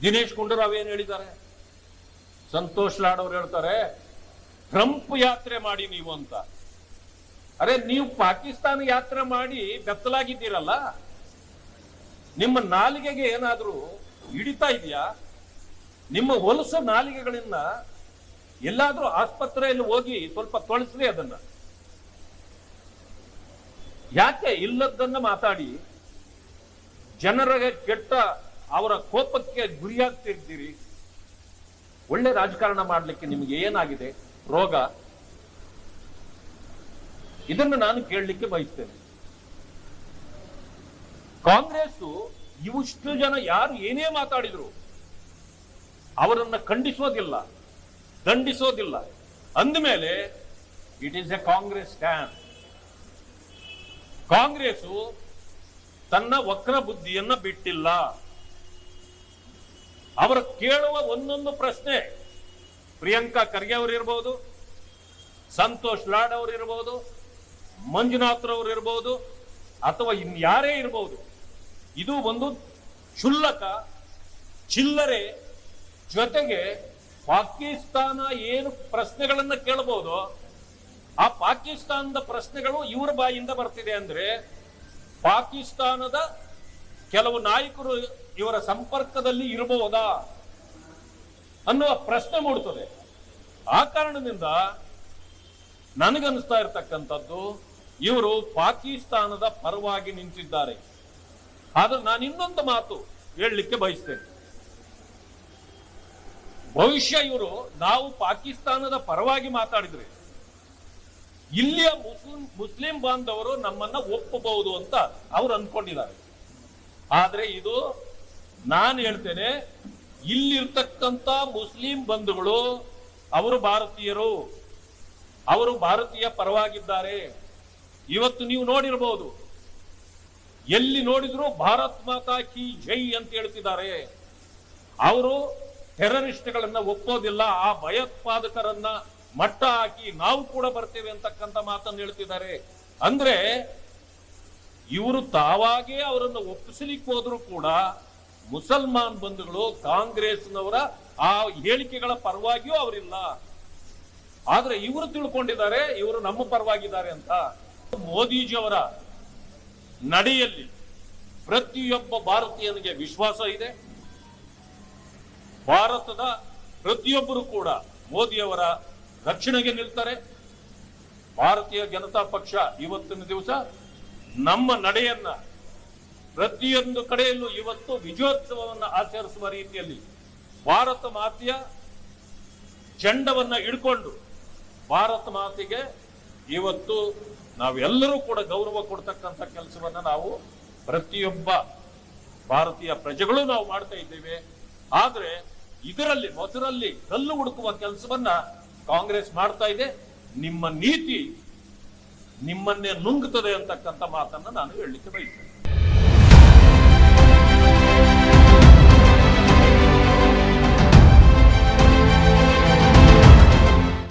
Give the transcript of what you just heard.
ದಿನೇಶ್ ಗುಂಡೂರಾವ್ ಏನ್ ಹೇಳಿದ್ದಾರೆ? ಸಂತೋಷ್ ಲಾಡ್ ಅವರು ಹೇಳ್ತಾರೆ ಟ್ರಂಪ್ ಯಾತ್ರೆ ಮಾಡಿ ನೀವು ಅಂತ. ಅರೆ, ನೀವು ಪಾಕಿಸ್ತಾನ ಯಾತ್ರೆ ಮಾಡಿ ಬೆತ್ತಲಾಗಿದ್ದೀರಲ್ಲ, ನಿಮ್ಮ ನಾಲಿಗೆಗೆ ಏನಾದ್ರೂ ಹಿಡಿತಾ ಇದೆಯಾ? ನಿಮ್ಮ ಹೊಲಸ ನಾಲಿಗೆಗಳಿಂದ ಎಲ್ಲಾದ್ರೂ ಆಸ್ಪತ್ರೆಯಲ್ಲಿ ಹೋಗಿ ಸ್ವಲ್ಪ ತೊಳಸ್ರಿ ಅದನ್ನ. ಯಾಕೆ ಇಲ್ಲದನ್ನ ಮಾತಾಡಿ ಜನರಿಗೆ ಕೆಟ್ಟ ಅವರ ಕೋಪಕ್ಕೆ ಗುರಿಯಾಗ್ತಿರ್ತೀರಿ? ಒಳ್ಳೆ ರಾಜಕಾರಣ ಮಾಡ್ಲಿಕ್ಕೆ ನಿಮ್ಗೆ ಏನಾಗಿದೆ ರೋಗ? ಇದನ್ನು ನಾನು ಕೇಳಲಿಕ್ಕೆ ಬಯಸ್ತೇನೆ. ಕಾಂಗ್ರೆಸ್ ಇವಿಷ್ಟು ಜನ ಯಾರು ಏನೇ ಮಾತಾಡಿದ್ರು ಅವರನ್ನ ಖಂಡಿಸೋದಿಲ್ಲ, ದಂಡಿಸೋದಿಲ್ಲ. ಅಂದಮೇಲೆ it is A Congress stand. Congress ತನ್ನ ವಕ್ರ ಬುದ್ಧಿಯನ್ನ ಬಿಟ್ಟಿಲ್ಲ. ಅವರು ಕೇಳುವ ಒಂದೊಂದು ಪ್ರಶ್ನೆ, ಪ್ರಿಯಾಂಕಾ ಖರ್ಗೆ ಅವರು ಇರ್ಬೋದು, ಸಂತೋಷ್ ಲಾಡ್ ಅವರು ಇರ್ಬೋದು, ಮಂಜುನಾಥ್ ರವರು ಇರ್ಬೋದು, ಅಥವಾ ಇನ್ಯಾರೇ ಇರ್ಬೋದು, ಇದು ಒಂದು ಕ್ಷುಲ್ಲಕ ಚಿಲ್ಲರೆ. ಜೊತೆಗೆ ಪಾಕಿಸ್ತಾನ ಏನು ಪ್ರಶ್ನೆಗಳನ್ನ ಕೇಳಬಹುದು, ಆ ಪಾಕಿಸ್ತಾನದ ಪ್ರಶ್ನೆಗಳು ಇವರ ಬಾಯಿಂದ ಬರ್ತಿದೆ ಅಂದ್ರೆ ಪಾಕಿಸ್ತಾನದ ಕೆಲವು ನಾಯಕರು ಇವರ ಸಂಪರ್ಕದಲ್ಲಿ ಇರಬಹುದಾ ಅನ್ನುವ ಪ್ರಶ್ನೆ ಮೂಡುತ್ತದೆ. ಆ ಕಾರಣದಿಂದ ನನಗನ್ನಿಸ್ತಾ ಇರತಕ್ಕಂಥದ್ದು ಇವರು ಪಾಕಿಸ್ತಾನದ ಪರವಾಗಿ ನಿಂತಿದ್ದಾರೆ. ಆದ್ರೆ ನಾನು ಇನ್ನೊಂದು ಮಾತು ಹೇಳಲಿಕ್ಕೆ ಬಯಸ್ತೇನೆ. ಭವಿಷ್ಯ ಇವರು ನಾವು ಪಾಕಿಸ್ತಾನದ ಪರವಾಗಿ ಮಾತಾಡಿದ್ರೆ ಇಲ್ಲಿಯ ಮುಸ್ಲಿಂ ಬಾಂಧವರು ನಮ್ಮನ್ನ ಒಪ್ಪಬಹುದು ಅಂತ ಅವರು ಅನ್ಕೊಂಡಿದ್ದಾರೆ. ಆದ್ರೆ ಇದು ನಾನು ಹೇಳ್ತೇನೆ, ಇಲ್ಲಿರ್ತಕ್ಕಂಥ ಮುಸ್ಲಿಂ ಬಂಧುಗಳು ಅವರು ಭಾರತೀಯರು, ಅವರು ಭಾರತೀಯ ಪರವಾಗಿದ್ದಾರೆ. ಇವತ್ತು ನೀವು ನೋಡಿರಬಹುದು, ಎಲ್ಲಿ ನೋಡಿದ್ರು ಭಾರತ್ ಮಾತಾ ಕಿ ಜೈ ಅಂತ ಹೇಳ್ತಿದ್ದಾರೆ. ಅವರು ಟೆರರಿಸ್ಟ್ಗಳನ್ನ ಒಪ್ಪೋದಿಲ್ಲ, ಆ ಭಯೋತ್ಪಾದಕರನ್ನ ಮಟ್ಟ ಹಾಕಿ ನಾವು ಕೂಡ ಬರ್ತೇವೆ ಅಂತಕ್ಕಂಥ ಮಾತನ್ನು ಹೇಳ್ತಿದ್ದಾರೆ. ಅಂದ್ರೆ ಇವರು ತಾವಾಗೇ ಅವರನ್ನು ಒಪ್ಪಿಸಲಿಕ್ಕೆ ಹೋದ್ರು ಕೂಡ ಮುಸಲ್ಮಾನ್ ಬಂಧುಗಳು ಕಾಂಗ್ರೆಸ್ನವರ ಆ ಹೇಳಿಕೆಗಳ ಪರವಾಗಿಯೂ ಅವರಿಲ್ಲ. ಆದ್ರೆ ಇವರು ತಿಳ್ಕೊಂಡಿದ್ದಾರೆ ಇವರು ನಮ್ಮ ಪರವಾಗಿದ್ದಾರೆ ಅಂತ. ಮೋದಿಜಿಯವರ ನಡೆಯಲ್ಲಿ ಪ್ರತಿಯೊಬ್ಬ ಭಾರತೀಯನಿಗೆ ವಿಶ್ವಾಸ ಇದೆ. ಭಾರತದ ಪ್ರತಿಯೊಬ್ಬರು ಕೂಡ ಮೋದಿಯವರ ರಕ್ಷಣೆಗೆ ನಿಲ್ತಾರೆ. ಭಾರತೀಯ ಜನತಾ ಪಕ್ಷ ಇವತ್ತಿನ ದಿವಸ ನಮ್ಮ ನಡೆಯನ್ನ ಪ್ರತಿಯೊಂದು ಕಡೆಯಲ್ಲೂ ಇವತ್ತು ವಿಜಯೋತ್ಸವವನ್ನು ಆಚರಿಸುವ ರೀತಿಯಲ್ಲಿ ಭಾರತ ಮಾತೆಯ ಜೆಂಡವನ್ನ ಹಿಡ್ಕೊಂಡು ಭಾರತ ಮಾತೆಗೆ ಇವತ್ತು ನಾವೆಲ್ಲರೂ ಕೂಡ ಗೌರವ ಕೊಡ್ತಕ್ಕಂಥ ಕೆಲಸವನ್ನ ನಾವು ಪ್ರತಿಯೊಬ್ಬ ಭಾರತೀಯ ಪ್ರಜೆಗಳು ನಾವು ಮಾಡ್ತಾ ಇದ್ದೇವೆ. ಆದ್ರೆ ಇದರಲ್ಲಿ ಮೊದಲಲ್ಲಿ ಕಲ್ಲು ಹುಡುಕುವ ಕೆಲಸವನ್ನ ಕಾಂಗ್ರೆಸ್ ಮಾಡ್ತಾ ಇದೆ. ನಿಮ್ಮ ನೀತಿ ನಿಮ್ಮನ್ನೇ ನುಂಗುತ್ತದೆ ಅಂತಕ್ಕಂಥ ಮಾತನ್ನ ನಾನು ಹೇಳಲಿಕ್ಕೆ ಬಯಸ್ತೇನೆ.